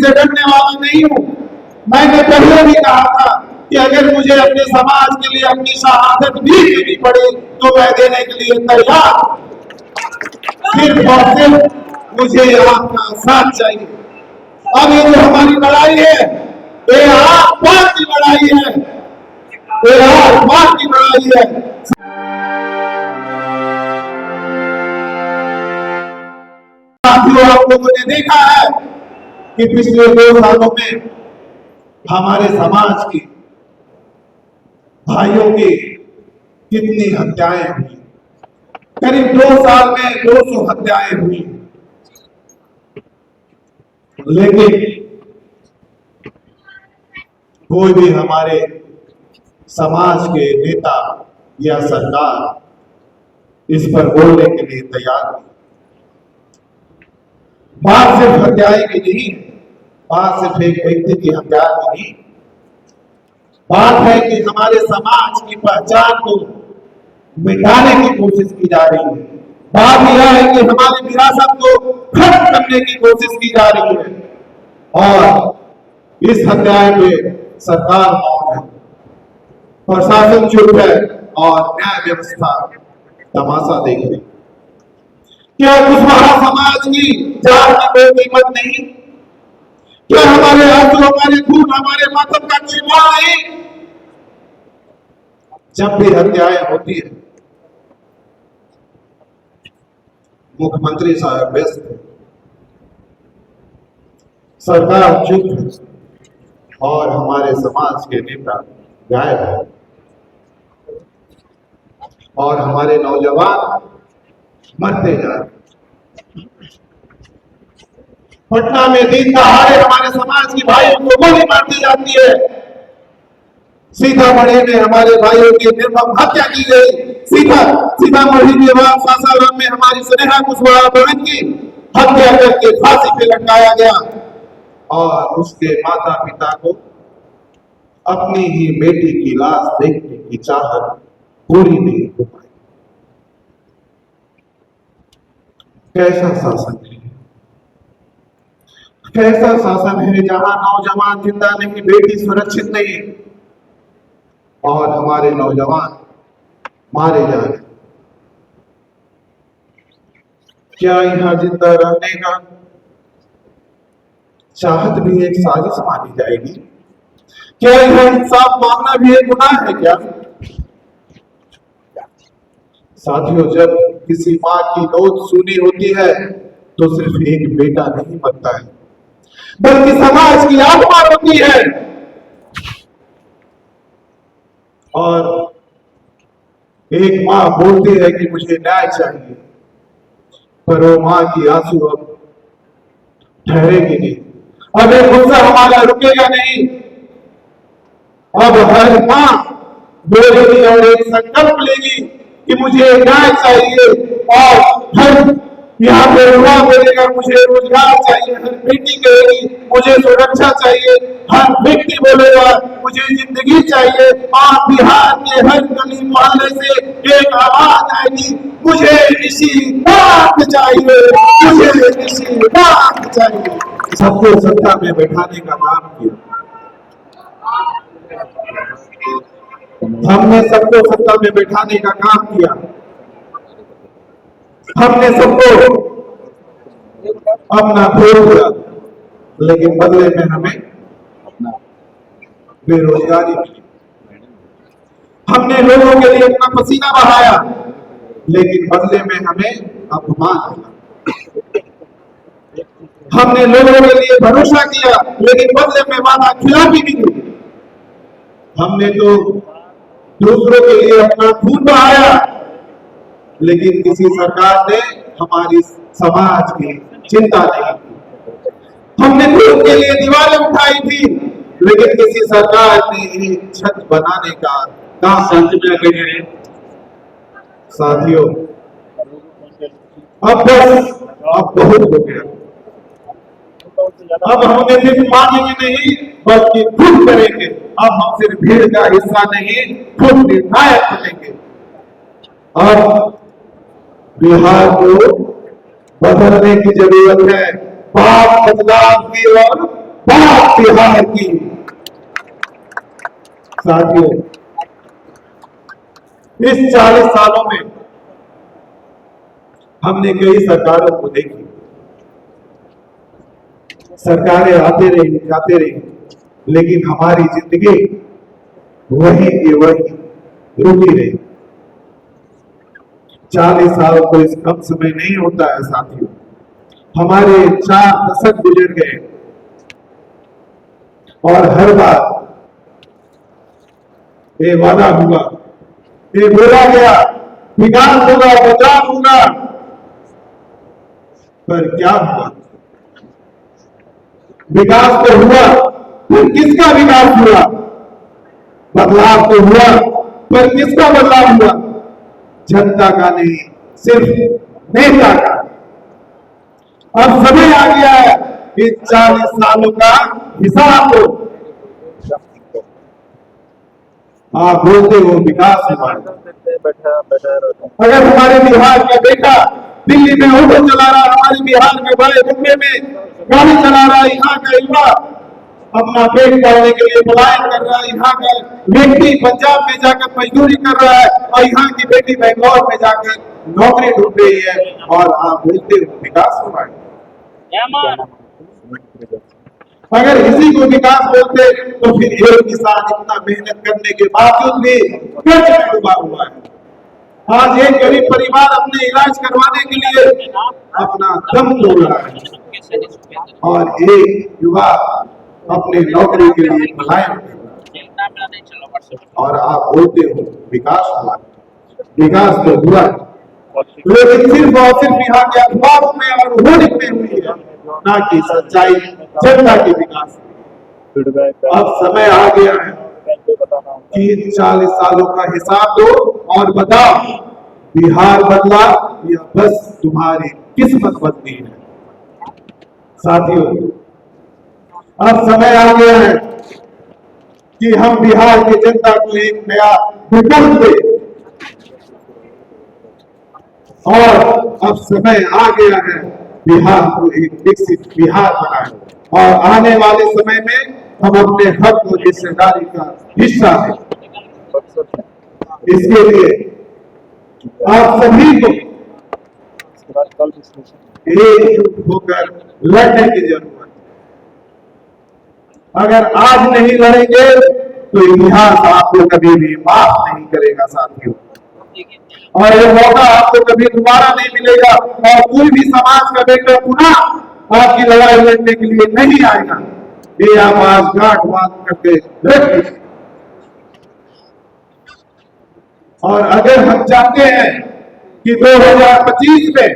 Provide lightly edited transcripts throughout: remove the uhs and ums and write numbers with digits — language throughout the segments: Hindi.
से डरने वाला नहीं हूं। मैंने पहले भी कहा था कि अगर मुझे अपने समाज के लिए अपनी शहादत भी देनी पड़े तो मैं देने के लिए तैयार। सिर्फ और सिर्फ मुझे आपका साथ चाहिए। अब ये जो हमारी लड़ाई है, ये आर पार की लड़ाई है, ये आर पार की लड़ाई है। साथियों, आप लोगों ने देखा है कि पिछले 2 सालों में हमारे समाज की भाइयों की कितनी हत्याएं हुई। करीब 2 साल में 200 हत्याएं हुई। लेकिन कोई भी हमारे समाज के नेता या सरकार इस पर बोलने के लिए तैयार नहीं। बात सिर्फ हत्याएं की नहीं, बात सिर्फ एक व्यक्ति की हत्या की नहीं, बात है कि हमारे समाज की पहचान को मिटाने की कोशिश की जा रही है। बात यह है कि हमारी विरासत को खत्म करने की कोशिश की जा रही है। और इस हत्याएं पे सरकार मौन है, प्रशासन चुप है और न्याय व्यवस्था तमाशा देख रही। क्या कुशवाहा समाज की जान की कोई कीमत नहीं? क्या हमारे आंसू, हमारे खून, हमारे मातम का कोई मोल नहीं? जब भी हत्याएं होती है, मुख्यमंत्री साहब व्यस्त है, सरकार चुप है और हमारे समाज के नेता गायब है और हमारे नौजवान मरते जा रहे। पटना में दिन दहाड़े हमारे समाज की भाइयों को गोली मारती जाती है। सीतामढ़ी में हमारे भाइयों की निर्मम हत्या की गई। सीतामढ़ी के बाद सासाराम में हमारी स्नेहा कुशवाहा बहन की हत्या करके फांसी पे लटकाया गया और उसके माता पिता को अपनी ही बेटी की लाश देखने की चाहत पूरी नहीं हो पाई। कैसा शासन है? कैसा शासन है जहां नौजवान जिंदा नहीं, बेटी सुरक्षित नहीं और हमारे नौजवान मारे जा रहे। क्या यहाँ जिंदा रहने का चाहत भी एक साजिश मानी जाएगी? क्या यहाँ इंसाफ मांगना भी एक गुनाह है क्या? साथियों, जब किसी माँ की नोट सुनी होती है तो सिर्फ एक बेटा नहीं मरता है, बल्कि समाज की आत्मा होती है। और एक माँ बोलती है कि मुझे न्याय चाहिए, पर वो माँ की आंसू अब ठहरेगी नहीं। अब एक गुस्सा हमारा रुकेगा नहीं। अब हर माँ बोलेगी और एक संकल्प लेगी कि मुझे न्याय चाहिए। और हर यहाँ पे युवा बोलेगा मुझे रोजगार चाहिए, हर बेटी कहेगी मुझे सुरक्षा चाहिए, हर व्यक्ति बोलेगा मुझे जिंदगी चाहिए। और बिहार के हर गली मोहल्ले से एक आवाज आएगी, मुझे निशिकांत चाहिए, मुझे निशिकांत चाहिए। सबको सत्ता में बैठाने का काम किया हमने, सबको सत्ता में बैठाने का काम किया हमने, सबको अपना वोट दिया, लेकिन बदले में हमें बेरोजगारी मिली। हमने लोगों के लिए अपना पसीना बहाया, लेकिन बदले में हमें अपमान मिला। हमने लोगों के लिए भरोसा किया, लेकिन बदले में वादा खिलाफी मिली। हमने तो दूसरों के लिए अपना खून बहाया, लेकिन किसी सरकार ने हमारी समाज की चिंता नहीं की। हमने खुद के लिए दीवारें उठाई थी, लेकिन किसी सरकार ने एक छत बनाने का काम संत में करे। साथियों, अब बहुत हो गया। अब हम सिर्फ मांगेंगे नहीं, बल्कि खुद करेंगे। अब हम सिर्फ भीड़ का हिस्सा नहीं, खुद निर्णायक बनेंगे। अब बिहार को बदलने की जरूरत है। पाप बदलाव की और बात बिहार की। साथियों, इस 40 सालों में हमने कई सरकारों को देखी। सरकारें आते रही जाते रही, लेकिन हमारी जिंदगी वही की वही रुकी रही। 40 साल कोई कम समय नहीं होता है साथियों। हमारे 4 दशक गुजर गए और हर बार ये वादा हुआ, ये बोला गया विकास होगा, बदलाव होगा, पर क्या हुआ? विकास तो हुआ, पर किसका विकास हुआ? बदलाव तो हुआ, पर किसका बदलाव हुआ? जनता का नहीं, सिर्फ नेता का। अब समय आ गया है इस 40 सालों का हिसाब दो। आप बोलते हो विकास हुआ। अगर हमारे बिहार का बेटा दिल्ली में ऑटो चला रहा, हमारे बिहार में बड़े मुंबई में गाड़ी चला रहा, यहाँ का युवा अपना पेट पालने के लिए पलायन कर रहा है, यहाँ का व्यक्ति पंजाब में जाकर मजदूरी कर रहा है और यहाँ की बेटी बेंगलोर में जाकर नौकरी ढूंढ रही है, और आप बोलते हो विकास हो रहा है। अगर इसी को विकास बोलते तो फिर एक किसान इतना मेहनत करने के बावजूद भी कर्ज में डूबा हुआ है। आज एक गरीब परिवार अपने इलाज करवाने के लिए अपना दम तोड़ रहा है और एक युवा अपने नौकरी के लिए पलायन कर रहा है, और आप बोलते हो विकास हुआ। विकास तो हुआ, लेकिन सिर्फ और सिर्फ यहाँ के अखबारों में और होर्डिंग में हुई है, ना कि सच्चाई जनता के विकास। अब समय आ गया है कि 40 सालों का हिसाब दो और बताओ, बिहार बदला या बस तुम्हारी किस्मत बदली है? साथियों, अब समय आ गया है कि हम बिहार की जनता को एक नया विकल्प दें, और अब समय आ गया है बिहार को एक विकसित बिहार बनाए, और आने वाले समय में हम अपने हक और हिस्सेदारी का हिस्सा हैं। इसके लिए आप सभी को एकजुट होकर लड़ने की जरूरत है। अगर आज नहीं लड़ेंगे तो इतिहास आपको कभी भी माफ नहीं करेगा साथियों, और ये मौका आपको कभी दोबारा नहीं मिलेगा, और कोई भी समाज का बेटा पुनः आपकी लड़ाई लड़ने के लिए नहीं आएगा। ये आप आज गांठ बांध करके रख दीजिए। और अगर हम चाहते हैं कि 2025 में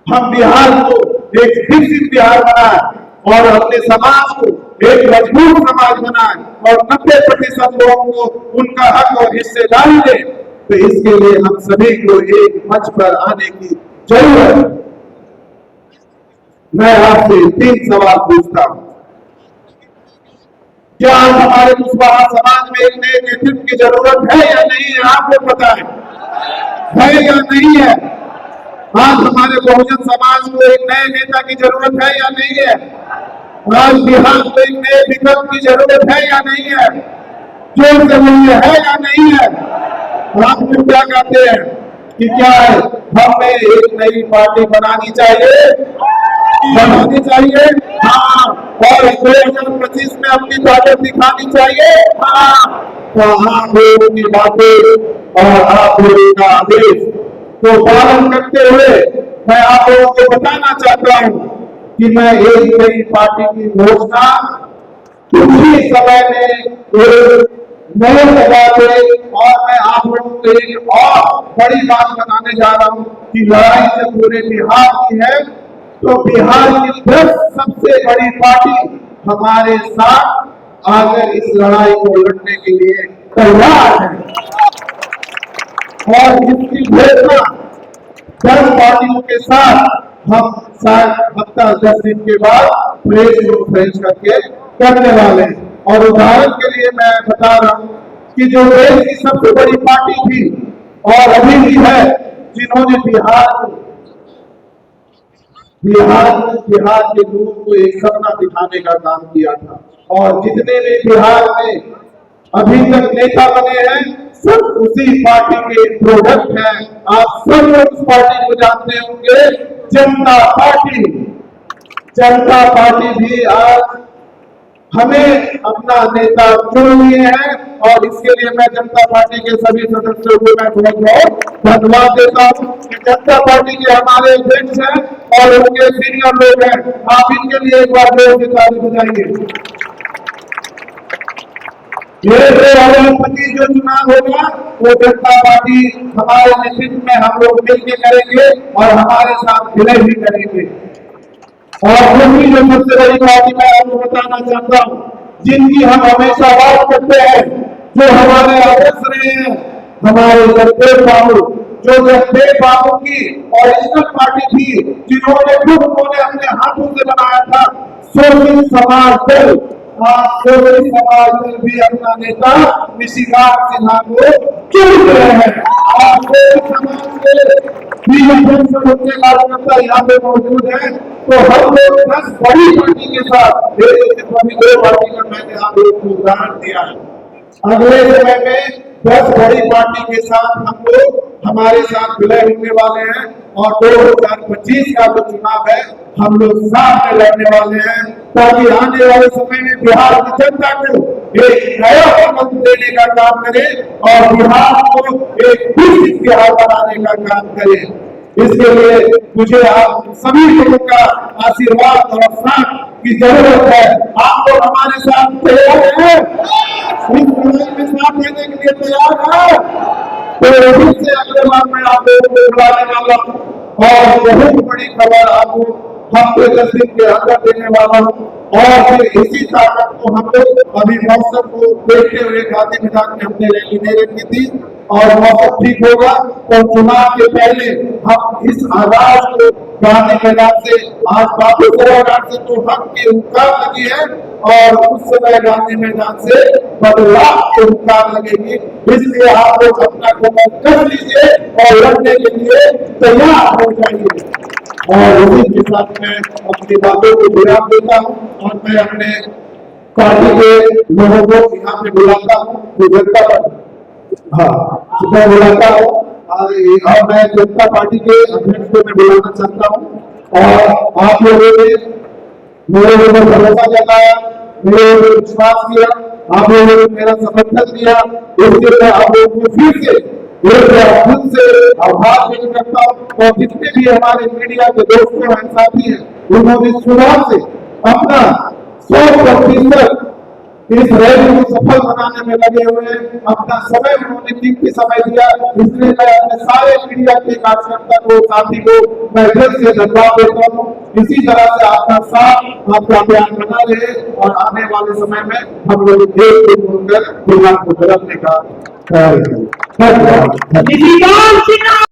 हम बिहार को एक विकसित बिहार बनाए और अपने समाज को एक मजबूत समाज बनाए और 90% लोगों को उनका हक और हिस्सेदारी दे, तो इसके लिए हम सभी को एक मंच पर आने की जरूरत है। मैं आपसे 3 सवाल पूछता हूं। क्या आज हमारे कुशवाहा समाज में एक नए नेतृत्व की जरूरत है या नहीं है? आपको पता है या नहीं है? आज हमारे बहुजन समाज को एक नए नेता की जरूरत है या नहीं है? आज बिहार को एक नए विकल्प की जरूरत है या नहीं है? जोर से बोलिए, है या नहीं है? आप लोग क्या कहते हैं कि क्या है? हमें एक नई पार्टी बनानी चाहिए, हाँ, और 2025 में अपनी ताकत दिखानी चाहिए, हाँ। तो आप लोगों की बातें और आप लोगों का आदेश को पालन करते हुए मैं आप लोगों को बताना चाहता हूं कि मैं एक नई पार्टी की घोषणा कुछ ही समय में नए जगह पे, और मैं आप लोगों को एक और बड़ी बात बताने जा रहा हूं कि लड़ाई जब पूरे बिहार की है तो बिहार की 10 सबसे बड़ी पार्टी हमारे साथ आकर इस लड़ाई को लड़ने के लिए तैयार है, और इसकी घोषणा 10 पार्टियों के साथ हम शायद हफ्ता 10 दिन के बाद प्रेस कॉन्फ्रेंस करके करने वाले हैं। और उदाहरण के लिए मैं बता रहा हूं कि जो देश की सबसे बड़ी पार्टी थी और अभी भी है, जिन्होंने बिहार को बिहार के लोगों को एक सपना दिखाने का काम किया था। और जितने भी बिहार में अभी तक नेता बने हैं सब उसी पार्टी के प्रोडक्ट हैं। आप सब लोग उस पार्टी को जानते होंगे, जनता पार्टी। जनता पार्टी भी आज हमें अपना नेता चुन लिए हैं और इसके लिए मैं जनता पार्टी के सभी सदस्यों को मैं बहुत बहुत धन्यवाद देता हूं कि जनता पार्टी के हमारे अध्यक्ष हैं और उनके सीनियर लोग हैं। आप इनके लिए एक बार जोर से ताली बजाइए। ये 2025 जो चुनाव होगा वो जनता पार्टी हमारे नेतृत्व में हम लोग मिलकर करेंगे और हमारे साथ विलय भी करेंगे। और दूसरी जो सबसे बड़ी बात मैं आपको बताना चाहता हूं, जिनकी हम हमेशा बात करते हैं, जो हमारे आदर्श रहे हैं, हमारे जगदेव बाबू, जो जगदेव बाबू की ओरिजिनल पार्टी थी, जिन्होंने खुद उन्होंने अपने हाथों से बनाया था शोषित समाज दल। शोषित समाज दल भी अपना नेता निशिकांत सिन्हा को चुन रहे हैं। और शोषित समाज के कार्यकर्ता यहाँ पे मौजूद है, तो हम लोग 10 बड़ी पार्टी के साथ अभी 2 पार्टी का मैंने आप लोग को उदाहरण दिया है। अगले समय में 10 बड़ी पार्टी के साथ हम लोग हमारे साथ विलय होने वाले हैं और 2025 का जो चुनाव है हम लोग साथ में लड़ने वाले हैं, ताकि आने वाले समय में बिहार की जनता को एक नया भवन देने का काम करें और बिहार को एक विकसित बिहार बनाने का काम करें। इसके लिए मुझे आप सभी लोगों का आशीर्वाद और साथ की जरूरत है। आप लोग हमारे साथ तैयार हैं? इस लड़ाई में साथ देने के लिए तैयार है? तो फिर से अगले बार मैं आप लोगों को बुलाने वाला हूँ और बहुत बड़ी खबर आपको हफ्ते 10 दिन के अंदर देने वाला हूँ। और फिर इसी ताकत को हम लोग अभी मौसम को देखते हुए गांधी मैदान में हमने रैली नहीं रखी थी और मौसम ठीक होगा तो चुनाव के पहले हम इस आगाज को गांधी मैदान से आज बापू सभागार से तो हक की हुंकार लगी है और उस समय गांधी मैदान से बदलाव की हुंकार लगेगी। इसलिए आप लोग अपना कदम कर लीजिए और लड़ने के लिए तैयार हो जाइए। और उसी के साथ मैं अपनी बातों को विराम देता हूँ और मैं अपने पार्टी के लोगों को यहाँ पे बुलाता हूँ। जनता मैं बुलाता हूँ और मैं जनता पार्टी के अध्यक्ष को मैं बुलाना चाहता हूँ। और आप लोगों ने मेरे ऊपर भरोसा जताया, मेरे ऊपर विश्वास किया, आप लोगों ने मेरा समर्थन दिया, इसके लिए आप लोगों को फिर से खुद से आभार व्यक्त करता हूँ। और जितने भी हमारे मीडिया के दोस्तों हैं, साथी हैं, उन्होंने शुरुआत से अपना 100% इस रैली को सफल बनाने में लगे हुए हैं। अपना समय उन्होंने कीमती समय दिया, इसलिए मैं अपने सारे मीडिया के कार्यकर्ता को, साथी को मैं दिल से धन्यवाद देता हूँ। इसी तरह से आपका साथ, आपका प्यार बना रहे और आने वाले समय में हम लोग एक होकर बिहार को बदलने का धन्यवाद।